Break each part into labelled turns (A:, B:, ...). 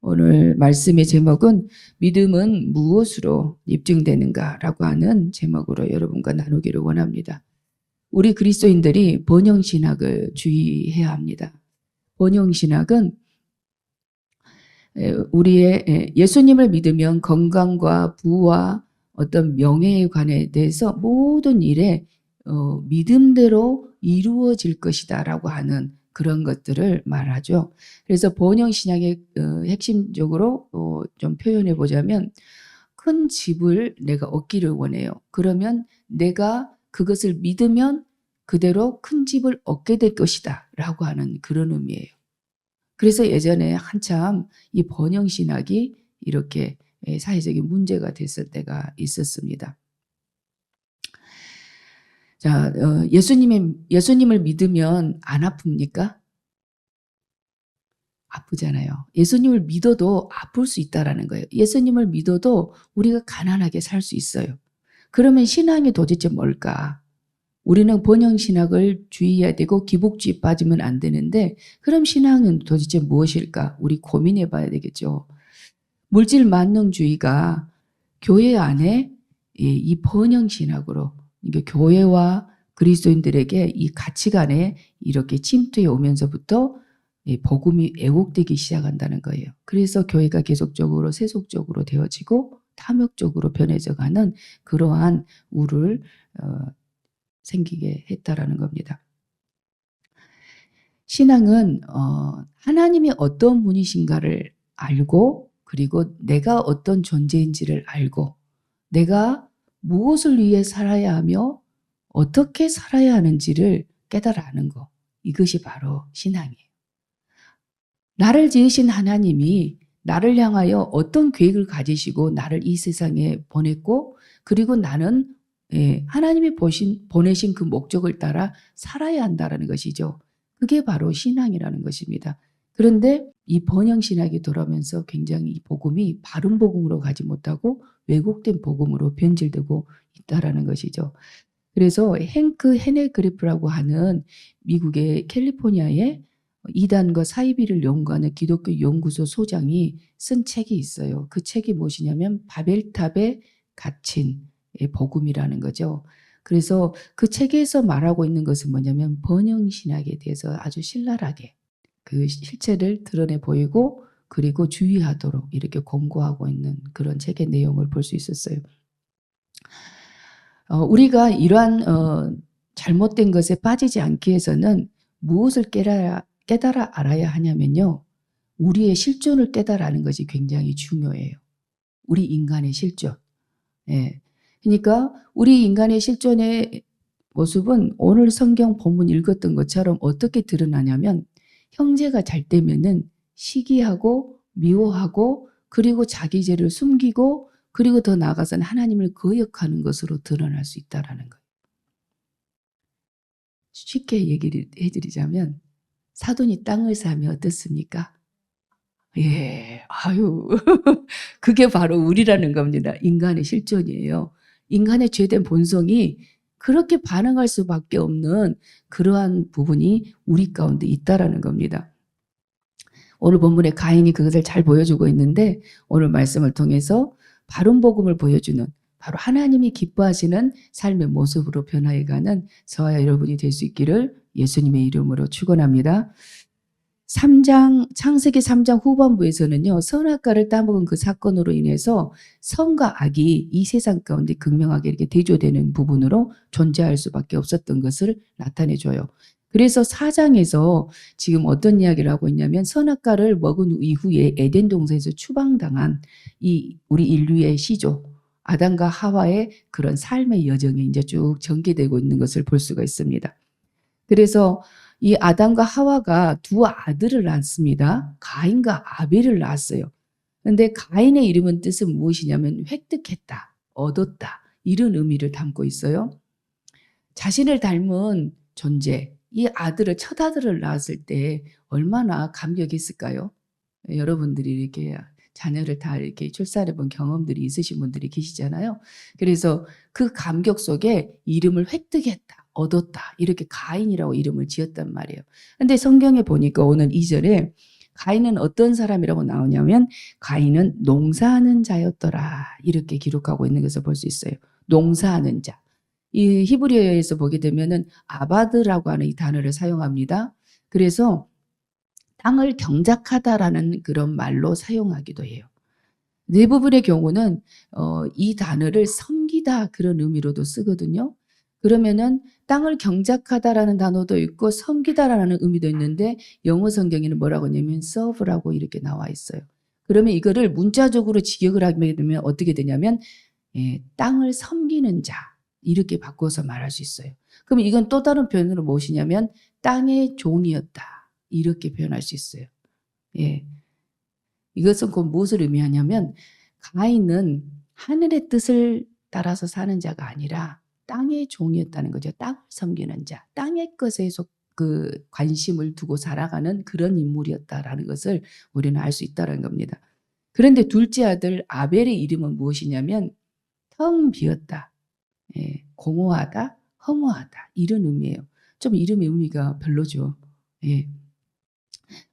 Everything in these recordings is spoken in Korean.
A: 오늘 말씀의 제목은 믿음은 무엇으로 입증되는가라고 하는 제목으로 여러분과 나누기를 원합니다. 우리 그리스도인들이 번영신학을 주의해야 합니다. 번영신학은 우리의 예수님을 믿으면 건강과 부와 어떤 명예에 관해 대해서 모든 일에 믿음대로 이루어질 것이다 라고 하는 그런 것들을 말하죠. 그래서 번영신학의 핵심적으로 좀 표현해 보자면 큰 집을 내가 얻기를 원해요. 그러면 내가 그것을 믿으면 그대로 큰 집을 얻게 될 것이다 라고 하는 그런 의미예요. 그래서 예전에 한참 이 번영신학이 이렇게 사회적인 문제가 됐을 때가 있었습니다. 자, 예수님을 믿으면 안 아픕니까? 아프잖아요. 예수님을 믿어도 아플 수 있다라는 거예요. 예수님을 믿어도 우리가 가난하게 살 수 있어요. 그러면 신앙이 도대체 뭘까? 우리는 번영신학을 주의해야 되고 기복주의 빠지면 안 되는데 그럼 신앙은 도대체 무엇일까? 우리 고민해 봐야 되겠죠. 물질 만능주의가 교회 안에 이 번영신학으로 이게 교회와 그리스도인들에게 이 가치관에 이렇게 침투해 오면서부터 복음이 왜곡되기 시작한다는 거예요. 그래서 교회가 계속적으로 세속적으로 되어지고 탐욕적으로 변해져 가는 그러한 우를 생기게 했다라는 겁니다. 신앙은 하나님이 어떤 분이신가를 알고 그리고 내가 어떤 존재인지를 알고 내가 무엇을 위해 살아야 하며 어떻게 살아야 하는지를 깨달아 아는 거. 이것이 바로 신앙이에요. 나를 지으신 하나님이 나를 향하여 어떤 계획을 가지시고 나를 이 세상에 보냈고 그리고 나는 하나님이 보내신 그 목적을 따라 살아야 한다는 것이죠. 그게 바로 신앙이라는 것입니다. 그런데 이 번영신학이 돌아오면서 굉장히 이 복음이 바른 복음으로 가지 못하고 왜곡된 복음으로 변질되고 있다는 것이죠. 그래서 행크 헤네그리프라고 하는 미국의 캘리포니아의 이단과 사이비를 연구하는 기독교 연구소 소장이 쓴 책이 있어요. 그 책이 무엇이냐면 바벨탑에 갇힌 복음이라는 거죠. 그래서 그 책에서 말하고 있는 것은 뭐냐면 번영신학에 대해서 아주 신랄하게 그 실체를 드러내 보이고 그리고 주의하도록 이렇게 권고하고 있는 그런 책의 내용을 볼 수 있었어요. 우리가 이러한 잘못된 것에 빠지지 않기 위해서는 무엇을 깨달아 알아야 하냐면요. 우리의 실존을 깨달아는 것이 굉장히 중요해요. 우리 인간의 실존. 예. 그러니까 우리 인간의 실존의 모습은 오늘 성경 본문 읽었던 것처럼 어떻게 드러나냐면 형제가 잘 되면은 시기하고 미워하고 그리고 자기 죄를 숨기고 그리고 더 나아가서는 하나님을 거역하는 것으로 드러날 수 있다는 거예요. 쉽게 얘기를 해드리자면 사돈이 땅을 사면 어떻습니까? 예, 아유, 그게 바로 우리라는 겁니다. 인간의 실존이에요. 인간의 죄된 본성이 그렇게 반응할 수밖에 없는 그러한 부분이 우리 가운데 있다라는 겁니다. 오늘 본문에 가인이 그것을 잘 보여주고 있는데 오늘 말씀을 통해서 바른 복음을 보여주는 바로 하나님이 기뻐하시는 삶의 모습으로 변화해가는 저와 여러분이 될 수 있기를 예수님의 이름으로 축원합니다. 창세기 3장 후반부에서는요. 선악과를 따먹은 그 사건으로 인해서 선과 악이 이 세상 가운데 극명하게 이렇게 대조되는 부분으로 존재할 수밖에 없었던 것을 나타내줘요. 그래서 4장에서 지금 어떤 이야기를 하고 있냐면 선악과를 먹은 이후에 에덴 동산에서 추방당한 이 우리 인류의 시조 아담과 하와의 그런 삶의 여정이 이제 쭉 전개되고 있는 것을 볼 수가 있습니다. 그래서 이 아담과 하와가 두 아들을 낳습니다. 가인과 아벨을 낳았어요. 그런데 가인의 이름은 뜻은 무엇이냐면 획득했다, 얻었다 이런 의미를 담고 있어요. 자신을 닮은 존재, 이 아들을 첫 아들을 낳았을 때 얼마나 감격했을까요? 여러분들이 이렇게 자녀를 다 이렇게 출산해 본 경험들이 있으신 분들이 계시잖아요. 그래서 그 감격 속에 이름을 획득했다, 얻었다 이렇게 가인이라고 이름을 지었단 말이에요. 근데 성경에 보니까 오늘 2절에 가인은 어떤 사람이라고 나오냐면 가인은 농사하는 자였더라. 이렇게 기록하고 있는 것을 볼 수 있어요. 농사하는 자. 이 히브리어에서 보게 되면은 아바드라고 하는 이 단어를 사용합니다. 그래서 땅을 경작하다라는 그런 말로 사용하기도 해요. 대부분의 경우는 이 단어를 섬기다 그런 의미로도 쓰거든요. 그러면은 땅을 경작하다라는 단어도 있고 섬기다라는 의미도 있는데 영어 성경에는 뭐라고 하냐면 serve라고 이렇게 나와 있어요. 그러면 이거를 문자적으로 직역을 하게 되면 어떻게 되냐면 땅을 섬기는 자 이렇게 바꿔서 말할 수 있어요. 그럼 이건 또 다른 표현으로 무엇이냐면 땅의 종이었다 이렇게 표현할 수 있어요. 예. 이것은 곧 무엇을 의미하냐면 가인은 하늘의 뜻을 따라서 사는 자가 아니라 땅의 종이었다는 거죠. 땅을 섬기는 자, 땅의 것에 관심을 두고 살아가는 그런 인물이었다라는 것을 우리는 알 수 있다는 겁니다. 그런데 둘째 아들 아벨의 이름은 무엇이냐면 텅 비었다, 공허하다, 허무하다 이런 의미예요. 좀 이름의 의미가 별로죠. 예.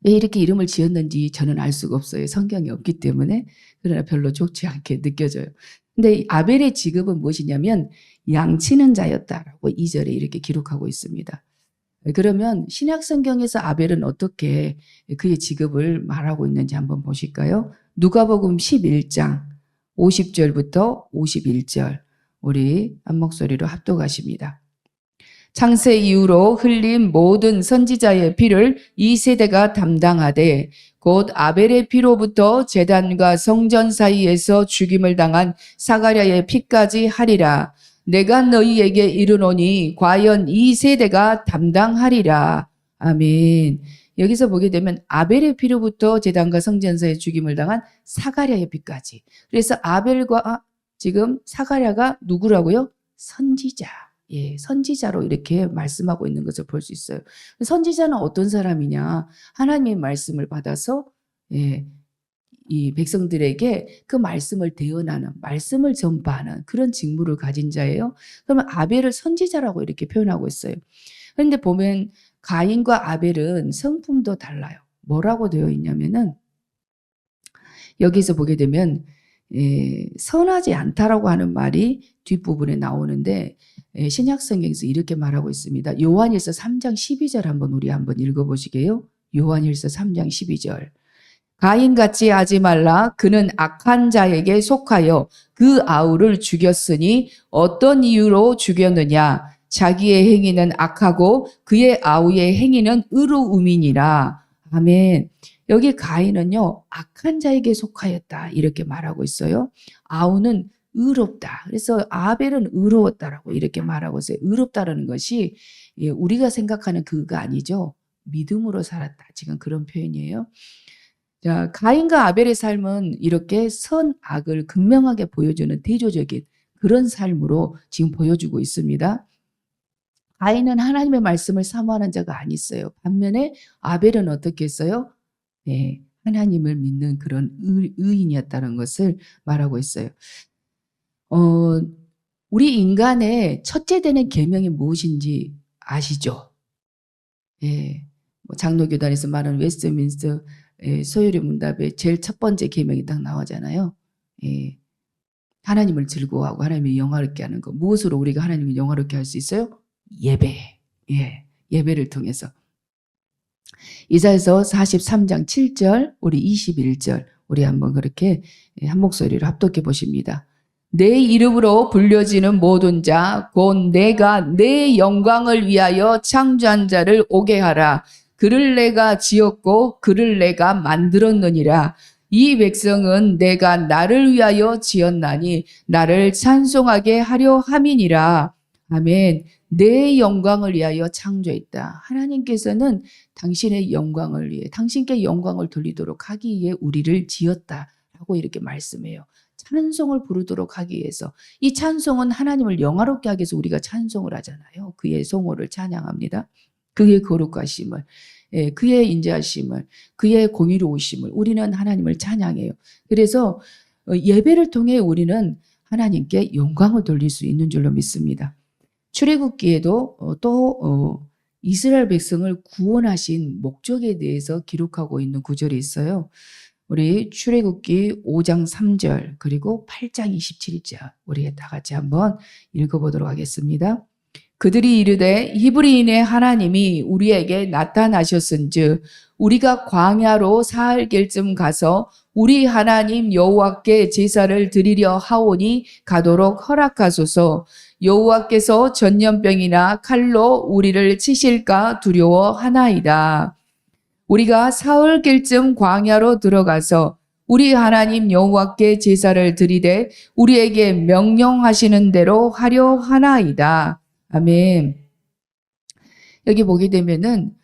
A: 왜 이렇게 이름을 지었는지 저는 알 수가 없어요. 성경이 없기 때문에. 그러나 별로 좋지 않게 느껴져요. 근데 아벨의 직업은 무엇이냐면 양치는 자였다라고 2절에 이렇게 기록하고 있습니다. 그러면 신약 성경에서 아벨은 어떻게 그의 직업을 말하고 있는지 한번 보실까요? 누가복음 11장 50절부터 51절 우리 한 목소리로 합독하십니다. 창세 이후로 흘린 모든 선지자의 피를 이 세대가 담당하되 곧 아벨의 피로부터 제단과 성전 사이에서 죽임을 당한 사가랴의 피까지 하리라. 내가 너희에게 이르노니 과연 이 세대가 담당하리라. 아멘. 여기서 보게 되면 아벨의 피로부터 제단과 성전사에 죽임을 당한 사가랴의 피까지. 그래서 아벨과 지금 사가랴가 누구라고요? 선지자. 예, 선지자로 이렇게 말씀하고 있는 것을 볼 수 있어요. 선지자는 어떤 사람이냐? 하나님의 말씀을 받아서 이 백성들에게 그 말씀을 대언하는, 말씀을 전파하는 그런 직무를 가진 자예요. 그러면 아벨을 선지자라고 이렇게 표현하고 있어요. 그런데 보면 가인과 아벨은 성품도 달라요. 뭐라고 되어 있냐면은 여기서 보게 되면 선하지 않다라고 하는 말이 뒷부분에 나오는데 신약 성경에서 이렇게 말하고 있습니다. 요한일서 3장 12절 우리 한번 읽어보시게요. 요한일서 3장 12절. 가인같이 하지 말라. 그는 악한 자에게 속하여 그 아우를 죽였으니 어떤 이유로 죽였느냐. 자기의 행위는 악하고 그의 아우의 행위는 의로움이니라. 아멘. 여기 가인은요, 악한 자에게 속하였다. 이렇게 말하고 있어요. 아우는 의롭다. 그래서 아벨은 의로웠다라고 이렇게 말하고 있어요. 의롭다라는 것이 우리가 생각하는 그가 아니죠. 믿음으로 살았다. 지금 그런 표현이에요. 자, 가인과 아벨의 삶은 이렇게 선악을 극명하게 보여주는 대조적인 그런 삶으로 지금 보여주고 있습니다. 가인은 하나님의 말씀을 사모하는 자가 아니었어요. 반면에 아벨은 어떻게 했어요? 네, 하나님을 믿는 그런 의인이었다는 것을 말하고 있어요. 우리 인간의 첫째 되는 계명이 무엇인지 아시죠? 예, 장로교단에서 말하는 웨스트민스터 소요리 문답에 제일 첫 번째 계명이 딱 나오잖아요. 예, 하나님을 즐거워하고 하나님을 영화롭게 하는 거. 무엇으로 우리가 하나님을 영화롭게 할 수 있어요? 예배. 예, 예배를 통해서. 이사야서 43장 7절, 우리 21절, 우리 한번 그렇게 한 목소리로 합독해 보십니다. 내 이름으로 불려지는 모든 자, 곧 내가 내 영광을 위하여 창조한 자를 오게 하라. 그를 내가 지었고 그를 내가 만들었느니라. 이 백성은 내가 나를 위하여 지었나니 나를 찬송하게 하려 함이니라. 아멘. 내 영광을 위하여 창조했다. 하나님께서는 당신의 영광을 위해, 당신께 영광을 돌리도록 하기 위해 우리를 지었다라고 이렇게 말씀해요. 찬송을 부르도록 하기 위해서. 이 찬송은 하나님을 영화롭게 하기 위해서 우리가 찬송을 하잖아요. 그의 성호를 찬양합니다. 그의 거룩하심을, 그의 인자하심을, 그의 공의로우심을 우리는 하나님을 찬양해요. 그래서 예배를 통해 우리는 하나님께 영광을 돌릴 수 있는 줄로 믿습니다. 출애굽기에도 또 이스라엘 백성을 구원하신 목적에 대해서 기록하고 있는 구절이 있어요. 우리 출애굽기 5장 3절 그리고 8장 27절 우리 다 같이 한번 읽어보도록 하겠습니다. 그들이 이르되 히브리인의 하나님이 우리에게 나타나셨은즉 우리가 광야로 사흘 길쯤 가서 우리 하나님 여호와께 제사를 드리려 하오니 가도록 허락하소서. 여호와께서 전염병이나 칼로 우리를 치실까 두려워하나이다. 우리가 사흘 길쯤 광야로 들어가서 우리 하나님 여호와께 제사를 드리되 우리에게 명령하시는 대로 하려 하나이다. 아멘. 여기 보게 되면은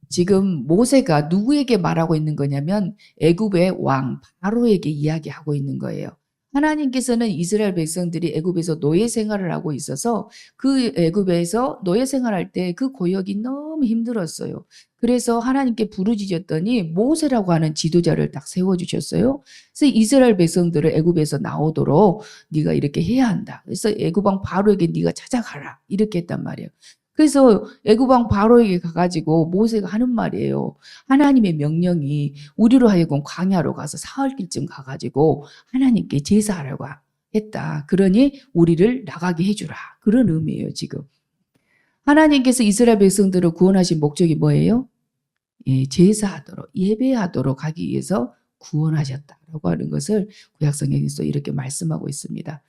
A: 지금 모세가 누구에게 말하고 있는 거냐면 애굽의 왕 바로에게 이야기하고 있는 거예요. 하나님께서는 이스라엘 백성들이 애굽에서 노예 생활을 하고 있어서 그 애굽에서 노예 생활할 때 그 고역이 너무 힘들었어요. 그래서 하나님께 부르짖었더니 모세라고 하는 지도자를 딱 세워주셨어요. 그래서 이스라엘 백성들을 애굽에서 나오도록 네가 이렇게 해야 한다. 그래서 애굽 왕 바로에게 네가 찾아가라 이렇게 했단 말이에요. 그래서 애굽 왕 바로에게 가가지고 모세가 하는 말이에요. 하나님의 명령이 우리로 하여금 광야로 가서 사흘 길쯤 가가지고 하나님께 제사하라고 했다. 그러니 우리를 나가게 해주라. 그런 의미예요, 지금. 하나님께서 이스라엘 백성들을 구원하신 목적이 뭐예요? 예, 제사하도록, 예배하도록 하기 위해서 구원하셨다라고 하는 것을 구약성경에서 이렇게 말씀하고 있습니다.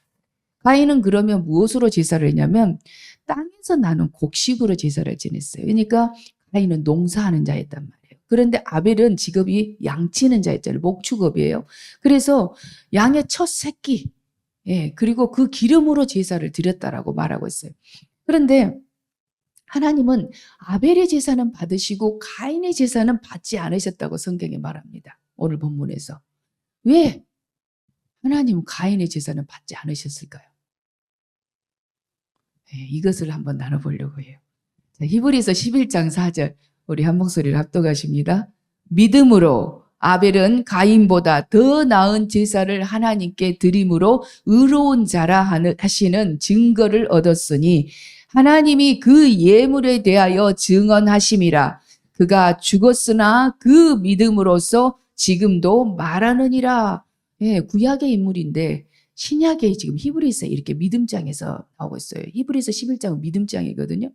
A: 가인은 그러면 무엇으로 제사를 했냐면 땅에서 나는 곡식으로 제사를 지냈어요. 그러니까 가인은 농사하는 자였단 말이에요. 그런데 아벨은 직업이 양치는 자였잖아요. 목축업이에요. 그래서 양의 첫 새끼, 예, 그리고 그 기름으로 제사를 드렸다라고 말하고 있어요. 그런데 하나님은 아벨의 제사는 받으시고 가인의 제사는 받지 않으셨다고 성경에 말합니다. 오늘 본문에서. 왜 하나님은 가인의 제사는 받지 않으셨을까요? 네, 이것을 한번 나눠보려고 해요. 자, 히브리서 11장 4절 우리 한 목소리를 합독하십니다. 믿음으로 아벨은 가인보다 더 나은 제사를 하나님께 드림으로 의로운 자라 하시는 증거를 얻었으니 하나님이 그 예물에 대하여 증언하심이라. 그가 죽었으나 그 믿음으로써 지금도 말하느니라. 예, 구약의 인물인데 신약에 지금 히브리서에 이렇게 믿음장에서 나오고 있어요. 히브리서 11장은 믿음장이거든요.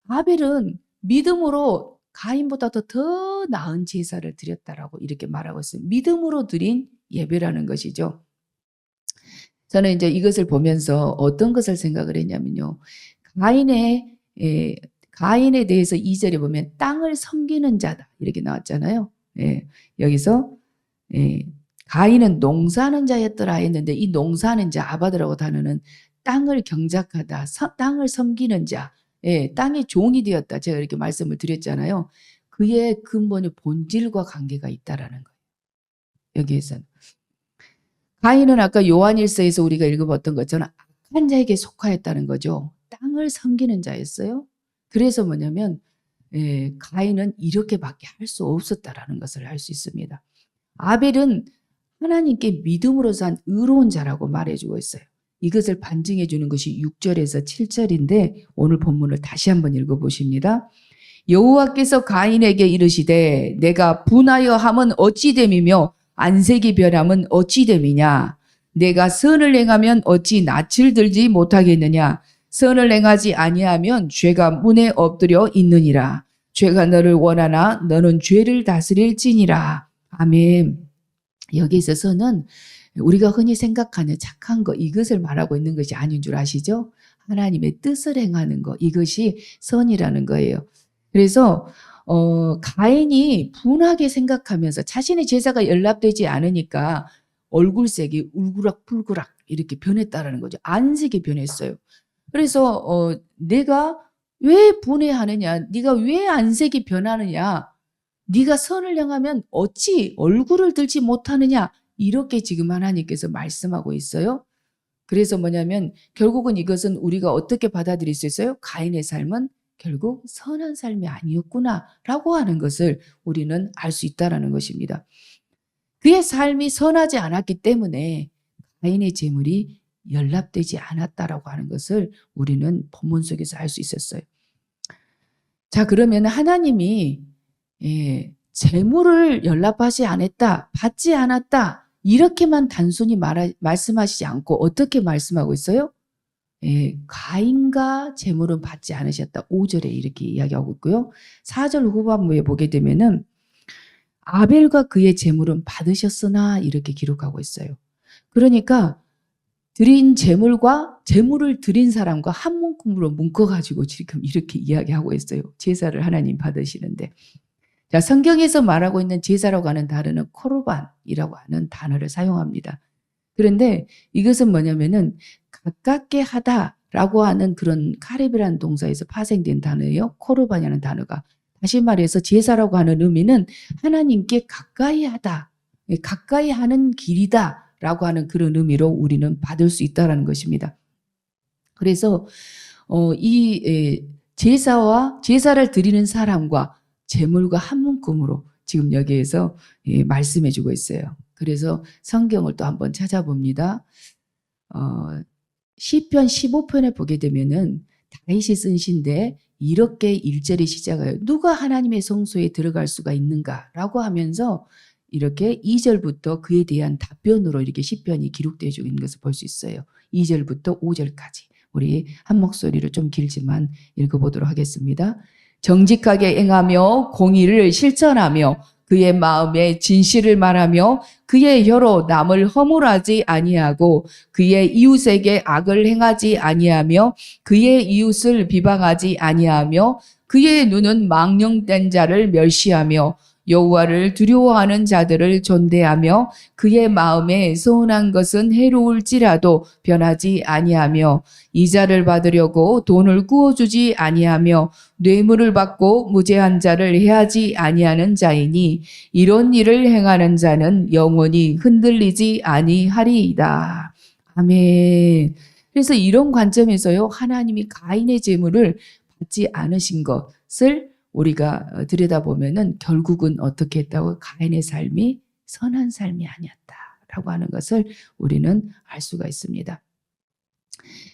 A: 아벨은 믿음으로 가인보다 더 나은 제사를 드렸다라고 이렇게 말하고 있어요. 믿음으로 드린 예배라는 것이죠. 저는 이제 이것을 보면서 어떤 것을 생각을 했냐면요. 가인에 대해서 2절에 보면 땅을 섬기는 자다 이렇게 나왔잖아요. 예, 여기서 가인은 농사하는 자였더라 했는데 이 농사하는 자 아바드라고 단어는 땅을 경작하다, 땅을 섬기는 자, 예, 땅의 종이 되었다. 제가 이렇게 말씀을 드렸잖아요. 그의 근본의 본질과 관계가 있다라는 거예요. 여기에서는. 가인은 아까 요한일서에서 우리가 읽어봤던 것처럼 악한 자에게 속하였다는 거죠. 땅을 섬기는 자였어요. 그래서 뭐냐면 가인은 이렇게밖에 할 수 없었다라는 것을 알 수 있습니다. 아벨은 하나님께 믿음으로 산 의로운 자라고 말해주고 있어요. 이것을 반증해 주는 것이 6절에서 7절인데 오늘 본문을 다시 한번 읽어보십니다. 여호와께서 가인에게 이르시되 내가 분하여 함은 어찌 됨이며 안색이 변함은 어찌 됨이냐. 내가 선을 행하면 어찌 낯을 들지 못하겠느냐. 선을 행하지 아니하면 죄가 문에 엎드려 있느니라. 죄가 너를 원하나 너는 죄를 다스릴지니라. 아멘. 여기서 선은 우리가 흔히 생각하는 착한 거 이것을 말하고 있는 것이 아닌 줄 아시죠? 하나님의 뜻을 행하는 거 이것이 선이라는 거예요. 그래서 가인이 분하게 생각하면서 자신의 제사가 연락되지 않으니까 얼굴색이 울그락불그락 이렇게 변했다라는 거죠. 안색이 변했어요. 그래서 내가 왜 분해하느냐? 네가 왜 안색이 변하느냐? 네가 선을 행하면 어찌 얼굴을 들지 못하느냐? 이렇게 지금 하나님께서 말씀하고 있어요. 그래서 뭐냐면 결국은 이것은 우리가 어떻게 받아들일 수 있어요? 가인의 삶은 결국 선한 삶이 아니었구나라고 하는 것을 우리는 알 수 있다라는 것입니다. 그의 삶이 선하지 않았기 때문에 가인의 재물이 연락되지 않았다라고 하는 것을 우리는 본문 속에서 알 수 있었어요. 자, 그러면 하나님이 재물을 연락하지 않았다, 받지 않았다 이렇게만 단순히 말씀하시지 않고 어떻게 말씀하고 있어요? 가인과 재물은 받지 않으셨다. 5절에 이렇게 이야기하고 있고요. 4절 후반부에 보게 되면은 아벨과 그의 재물은 받으셨으나 이렇게 기록하고 있어요. 그러니까 드린 재물과 재물을 드린 사람과 한 문구로 묶어가지고 지금 이렇게 이야기하고 있어요. 제사를 하나님 받으시는데. 자, 성경에서 말하고 있는 제사라고 하는 단어는 코르반이라고 하는 단어를 사용합니다. 그런데 이것은 뭐냐면은 가깝게 하다라고 하는 그런 카렙이라는 동사에서 파생된 단어예요. 코르반이라는 단어가. 다시 말해서 제사라고 하는 의미는 하나님께 가까이 하다, 가까이 하는 길이다 라고 하는 그런 의미로 우리는 받을 수 있다는 것입니다. 그래서 제사와 제사를 드리는 사람과 재물과 한 문구로 지금 여기에서 말씀해 주고 있어요. 그래서 성경을 또 한번 찾아봅니다. 시편 15편에 보게 되면은 다윗이 쓴 시인데 이렇게 1절이 시작해요. 누가 하나님의 성소에 들어갈 수가 있는가라고 하면서 이렇게 2절부터 그에 대한 답변으로 이렇게 시편이 기록되어 있는 것을 볼 수 있어요. 2절부터 5절까지. 우리 한 목소리로 좀 길지만 읽어보도록 하겠습니다. 정직하게 행하며 공의를 실천하며 그의 마음에 진실을 말하며 그의 혀로 남을 허물하지 아니하고 그의 이웃에게 악을 행하지 아니하며 그의 이웃을 비방하지 아니하며 그의 눈은 망령된 자를 멸시하며 여호와를 두려워하는 자들을 존대하며 그의 마음에 서운한 것은 해로울지라도 변하지 아니하며 이자를 받으려고 돈을 구워주지 아니하며 뇌물을 받고 무죄한 자를 해하지 아니하는 자이니 이런 일을 행하는 자는 영원히 흔들리지 아니하리이다. 아멘. 그래서 이런 관점에서요, 하나님이 가인의 재물을 받지 않으신 것을 우리가 들여다보면은 결국은 어떻게 했다고? 가인의 삶이 선한 삶이 아니었다라고 하는 것을 우리는 알 수가 있습니다.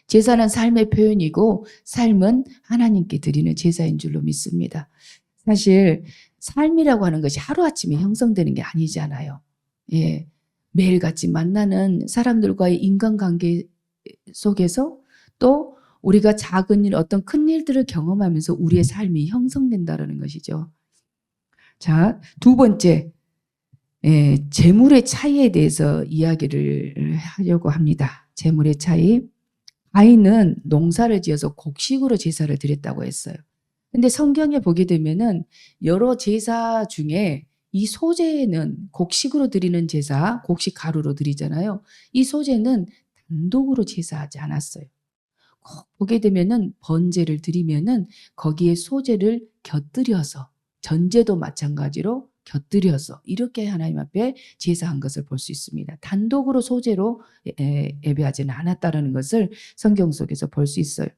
A: 제사는 삶의 표현이고 삶은 하나님께 드리는 제사인 줄로 믿습니다. 사실 삶이라고 하는 것이 하루아침에 형성되는 게 아니잖아요. 매일같이 만나는 사람들과의 인간관계 속에서 또 우리가 작은 일, 어떤 큰 일들을 경험하면서 우리의 삶이 형성된다는 것이죠. 자, 두 번째, 재물의 차이에 대해서 이야기를 하려고 합니다. 재물의 차이. 가인은 농사를 지어서 곡식으로 제사를 드렸다고 했어요. 근데 성경에 보게 되면은 여러 제사 중에 이 소재는 곡식으로 드리는 제사, 곡식 가루로 드리잖아요. 이 소재는 단독으로 제사하지 않았어요. 꼭 보게 되면은 번제를 드리면은 거기에 소재를 곁들여서 전제도 마찬가지로 곁들여서 이렇게 하나님 앞에 제사한 것을 볼 수 있습니다. 단독으로 소재로 예배하지는 않았다는 것을 성경 속에서 볼 수 있어요.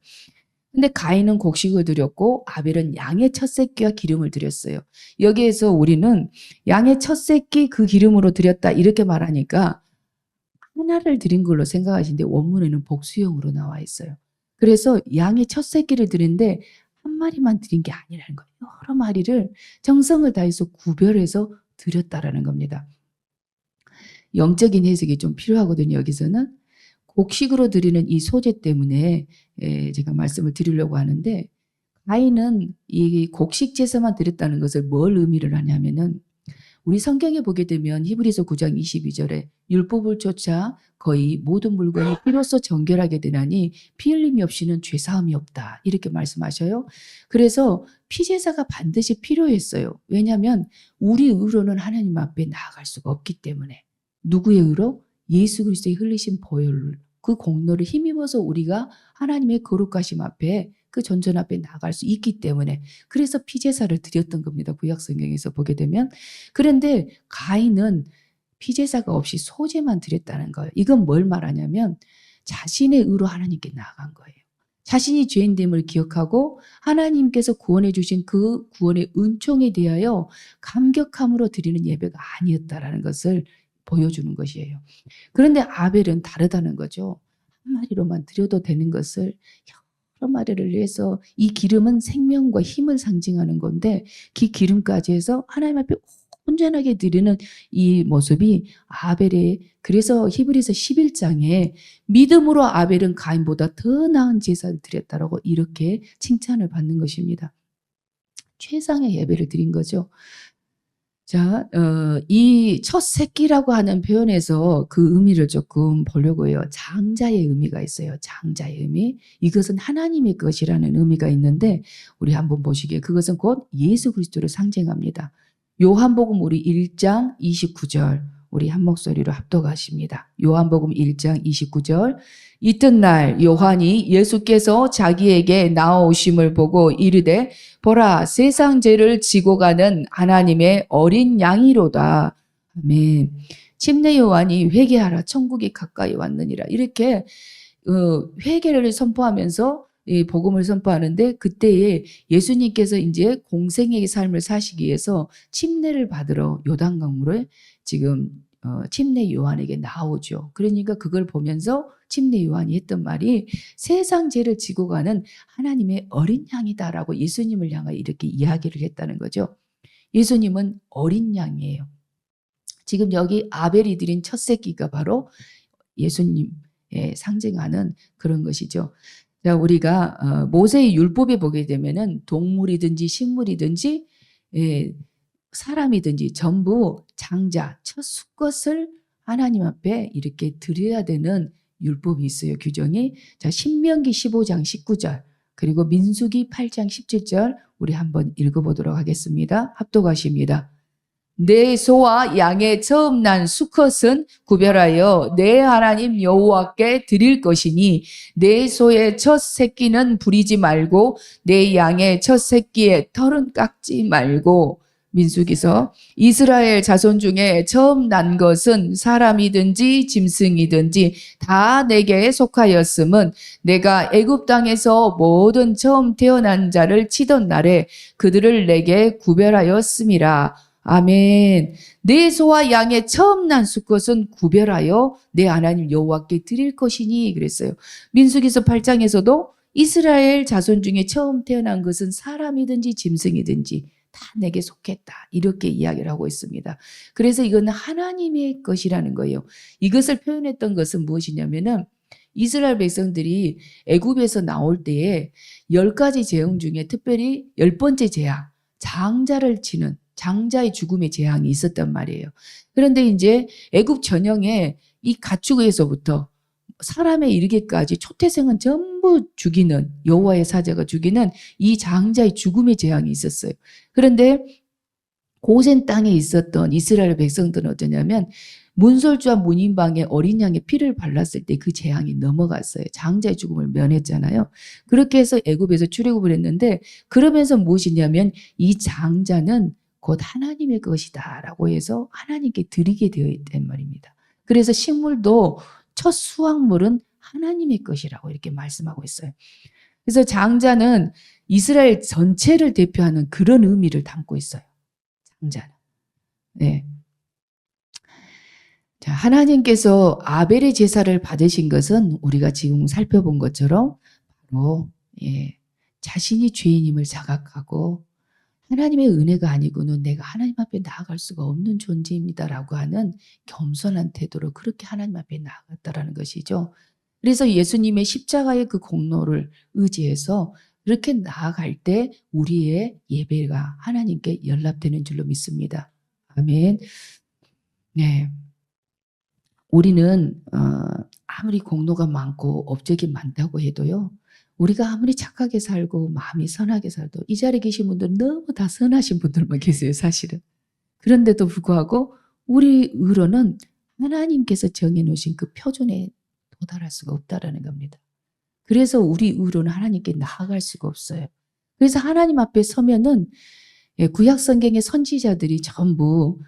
A: 근데 가인은 곡식을 드렸고 아벨은 양의 첫 새끼와 기름을 드렸어요. 여기에서 우리는 양의 첫 새끼 그 기름으로 드렸다 이렇게 말하니까 하나를 드린 걸로 생각하시는데 원문에는 복수형으로 나와 있어요. 그래서 양의 첫 새끼를 드린데 한 마리만 드린 게 아니라는 거예요. 여러 마리를 정성을 다해서 구별해서 드렸다라는 겁니다. 영적인 해석이 좀 필요하거든요. 여기서는 곡식으로 드리는 이 소재 때문에 제가 말씀을 드리려고 하는데 가인은 이 곡식 제사만 드렸다는 것을 뭘 의미를 하냐면은 우리 성경에 보게 되면 히브리서 9장 22절에 율법을 쫓아 거의 모든 물건이 피로써 정결하게 되나니 피 흘림이 없이는 죄사함이 없다. 이렇게 말씀하셔요. 그래서 피제사가 반드시 필요했어요. 왜냐하면 우리 의로는 하나님 앞에 나아갈 수가 없기 때문에. 누구의 의로? 예수 그리스도의 흘리신 보혈, 그 공로를 힘입어서 우리가 하나님의 거룩하심 앞에 그 전전 앞에 나갈 수 있기 때문에 그래서 피제사를 드렸던 겁니다. 구약 성경에서 보게 되면. 그런데 가인은 피제사가 없이 소제만 드렸다는 거예요. 이건 뭘 말하냐면 자신의 의로 하나님께 나아간 거예요. 자신이 죄인됨을 기억하고 하나님께서 구원해 주신 그 구원의 은총에 대하여 감격함으로 드리는 예배가 아니었다라는 것을 보여주는 것이에요. 그런데 아벨은 다르다는 거죠. 한 마리로만 드려도 되는 것을 여러 마리를 해서 이 기름은 생명과 힘을 상징하는 건데 그 기름까지 해서 하나님 앞에 온전하게 드리는 이 모습이 아벨의 그래서 히브리서 11장에 믿음으로 아벨은 가인보다 더 나은 제사를 드렸다라고 이렇게 칭찬을 받는 것입니다. 최상의 예배를 드린 거죠. 자, 이 첫 새끼라고 하는 표현에서 그 의미를 조금 보려고 해요. 장자의 의미가 있어요. 장자의 의미. 이것은 하나님의 것이라는 의미가 있는데 우리 한번 보시기에 그것은 곧 예수 그리스도를 상징합니다. 요한복음 우리 1장 29절 우리 한 목소리로 합독하십니다. 요한복음 1장 29절 이튿날 요한이 예수께서 자기에게 나오심을 보고 이르되 보라 세상 죄를 지고 가는 하나님의 어린 양이로다. 아멘. 침례 요한이 회개하라 천국이 가까이 왔느니라 이렇게 회개를 선포하면서 이 복음을 선포하는데 그때에 예수님께서 이제 공생애의 삶을 사시기 위해서 침례를 받으러 요단강물에 지금 침례 요한에게 나오죠. 그러니까 그걸 보면서 침례 요한이 했던 말이 세상 죄를 지고 가는 하나님의 어린 양이다라고 예수님을 향하여 이렇게 이야기를 했다는 거죠. 예수님은 어린 양이에요. 지금 여기 아벨이 드린 첫 새끼가 바로 예수님의 상징하는 그런 것이죠. 자, 우리가 모세의 율법에 보게 되면은 동물이든지 식물이든지 사람이든지 전부 장자, 첫 수컷을 하나님 앞에 이렇게 드려야 되는 율법이 있어요. 규정이. 자, 신명기 15장 19절 그리고 민수기 8장 17절 우리 한번 읽어보도록 하겠습니다. 합독하십니다. 내 소와 양의 처음 난 수컷은 구별하여 내 하나님 여호와께 드릴 것이니 내 소의 첫 새끼는 부리지 말고 내 양의 첫 새끼의 털은 깎지 말고 민수기서 이스라엘 자손 중에 처음 난 것은 사람이든지 짐승이든지 다 내게 속하였음은 내가 애굽 땅에서 모든 처음 태어난 자를 치던 날에 그들을 내게 구별하였음이라. 아멘. 내 소와 양의 처음 난 수컷은 구별하여 내 하나님 여호와께 드릴 것이니 그랬어요. 민수기서 8장에서도 이스라엘 자손 중에 처음 태어난 것은 사람이든지 짐승이든지 다 내게 속했다. 이렇게 이야기를 하고 있습니다. 그래서 이건 하나님의 것이라는 거예요. 이것을 표현했던 것은 무엇이냐면은 이스라엘 백성들이 애굽에서 나올 때에 10가지 재앙 중에 특별히 10번째 재앙, 장자를 치는 장자의 죽음의 재앙이 있었단 말이에요. 그런데 이제 애굽 전형에 이 가축에서부터 사람에 이르기까지 초태생은 전부 죽이는 여호와의 사자가 죽이는 이 장자의 죽음의 재앙이 있었어요. 그런데 고센 땅에 있었던 이스라엘 백성들은 어떠냐면 문설주와 문인방에 어린 양의 피를 발랐을 때 그 재앙이 넘어갔어요. 장자의 죽음을 면했잖아요. 그렇게 해서 애굽에서 출애굽을 했는데 그러면서 무엇이냐면 이 장자는 곧 하나님의 것이다 라고 해서 하나님께 드리게 되어 있단 말입니다. 그래서 식물도 첫 수확물은 하나님의 것이라고 이렇게 말씀하고 있어요. 그래서 장자는 이스라엘 전체를 대표하는 그런 의미를 담고 있어요. 장자는. 네. 자, 하나님께서 아벨의 제사를 받으신 것은 우리가 지금 살펴본 것처럼 바로 자신이 죄인임을 자각하고 하나님의 은혜가 아니고는 내가 하나님 앞에 나아갈 수가 없는 존재입니다라고 하는 겸손한 태도로 그렇게 하나님 앞에 나아갔다라는 것이죠. 그래서 예수님의 십자가의 그 공로를 의지해서 그렇게 나아갈 때 우리의 예배가 하나님께 연락되는 줄로 믿습니다. 아멘. 네. 우리는 아무리 공로가 많고 업적이 많다고 해도요. 우리가 아무리 착하게 살고 마음이 선하게 살도 이 자리에 계신 분들은 너무 다 선하신 분들만 계세요. 사실은. 그런데도 불구하고 우리 의로는 하나님께서 정해놓으신 그 표준에 도달할 수가 없다라는 겁니다. 그래서 우리 의로는 하나님께 나아갈 수가 없어요. 그래서 하나님 앞에 서면은 구약 성경의 선지자들이 전부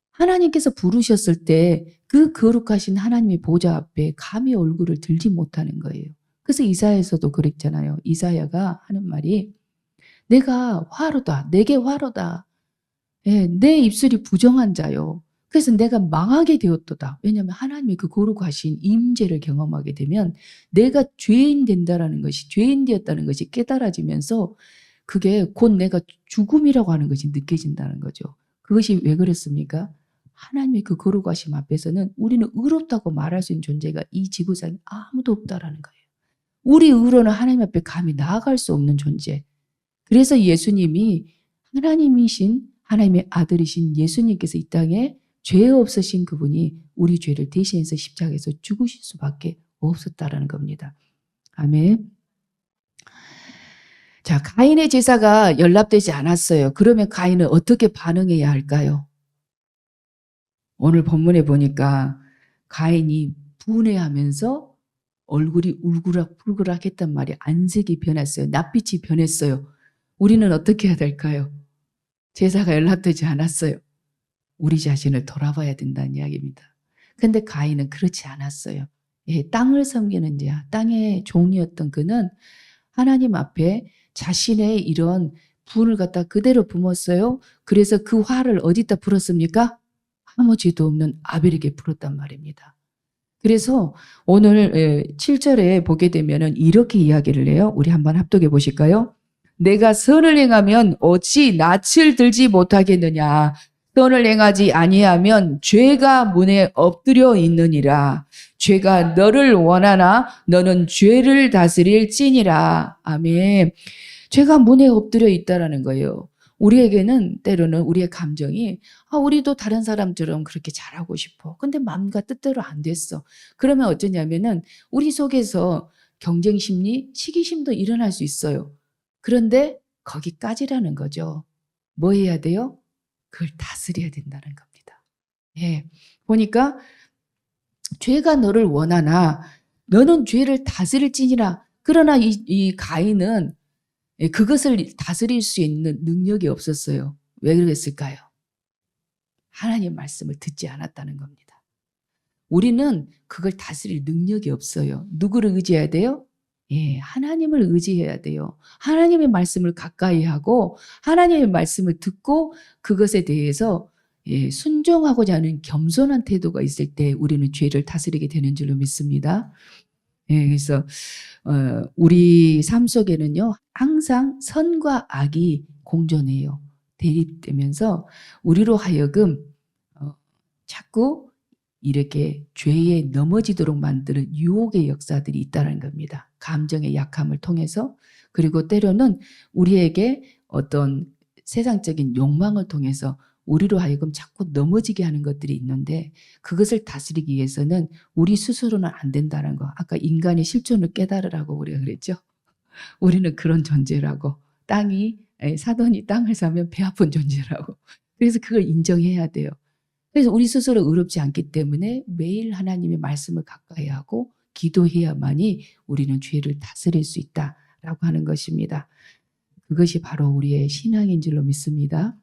A: 하나님께서 부르셨을 때 그 거룩하신 하나님의 보좌 앞에 감히 얼굴을 들지 못하는 거예요. 그래서 이사야에서도 그랬잖아요. 이사야가 하는 말이 내가 화로다. 내게 화로다. 내 입술이 부정한 자요. 그래서 내가 망하게 되었도다. 왜냐하면 하나님의 그 거룩하신 임재를 경험하게 되면 내가 죄인 된다라는 것이, 죄인 되었다는 것이 깨달아지면서 그게 곧 내가 죽음이라고 하는 것이 느껴진다는 거죠. 그것이 왜 그랬습니까? 하나님의 그 거룩하심 앞에서는 우리는 의롭다고 말할 수 있는 존재가 이 지구상에 아무도 없다라는 거예요. 우리 의로는 하나님 앞에 감히 나아갈 수 없는 존재. 그래서 예수님이 하나님이신, 하나님의 아들이신 예수님께서 이 땅에 죄 없으신 그분이 우리 죄를 대신해서 십자가에서 죽으실 수밖에 없었다라는 겁니다. 아멘. 자, 가인의 제사가 연락되지 않았어요. 그러면 가인은 어떻게 반응해야 할까요? 오늘 본문에 보니까 가인이 분해하면서 얼굴이 울그락불그락 했단 말이에요. 안색이 변했어요. 낯빛이 변했어요. 우리는 어떻게 해야 될까요? 제사가 연락되지 않았어요. 우리 자신을 돌아봐야 된다는 이야기입니다. 근데 가인은 그렇지 않았어요. 예, 땅을 섬기는 자, 땅의 종이었던 그는 하나님 앞에 자신의 이런 분을 갖다 그대로 품었어요. 그래서 그 화를 어디다 풀었습니까? 아무 죄도 없는 아벨에게 풀었단 말입니다. 그래서 오늘 7절에 보게 되면은 이렇게 이야기를 해요. 우리 한번 합독해 보실까요? 내가 선을 행하면 어찌 낯을 들지 못하겠느냐. 선을 행하지 아니하면 죄가 문에 엎드려 있느니라. 죄가 너를 원하나 너는 죄를 다스릴지니라. 아멘. 죄가 문에 엎드려 있다라는 거예요. 우리에게는 때로는 우리의 감정이 우리도 다른 사람처럼 그렇게 잘하고 싶어. 근데 마음과 뜻대로 안 됐어. 그러면 어쩌냐면은 우리 속에서 경쟁 심리, 시기심도 일어날 수 있어요. 그런데 거기까지라는 거죠. 뭐 해야 돼요? 그걸 다스려야 된다는 겁니다. 예. 보니까 죄가 너를 원하나 너는 죄를 다스릴지니라. 그러나 이 가인은 그것을 다스릴 수 있는 능력이 없었어요. 왜 그랬을까요? 하나님 말씀을 듣지 않았다는 겁니다. 우리는 그걸 다스릴 능력이 없어요. 누구를 의지해야 돼요? 예, 하나님을 의지해야 돼요. 하나님의 말씀을 가까이 하고 하나님의 말씀을 듣고 그것에 대해서 순종하고자 하는 겸손한 태도가 있을 때 우리는 죄를 다스리게 되는 줄로 믿습니다. 예, 그래서 우리 삶 속에는요 항상 선과 악이 공존해요. 대립되면서 우리로 하여금 자꾸 이렇게 죄에 넘어지도록 만드는 유혹의 역사들이 있다는 겁니다. 감정의 약함을 통해서, 그리고 때로는 우리에게 어떤 세상적인 욕망을 통해서 우리로 하여금 자꾸 넘어지게 하는 것들이 있는데 그것을 다스리기 위해서는 우리 스스로는 안 된다는 거. 아까 인간의 실존을 깨달으라고 우리가 그랬죠. 우리는 그런 존재라고. 사돈이 땅을 사면 배 아픈 존재라고. 그래서 그걸 인정해야 돼요. 그래서 우리 스스로 의롭지 않기 때문에 매일 하나님의 말씀을 가까이 하고 기도해야만이 우리는 죄를 다스릴 수 있다라고 하는 것입니다. 그것이 바로 우리의 신앙인 줄로 믿습니다.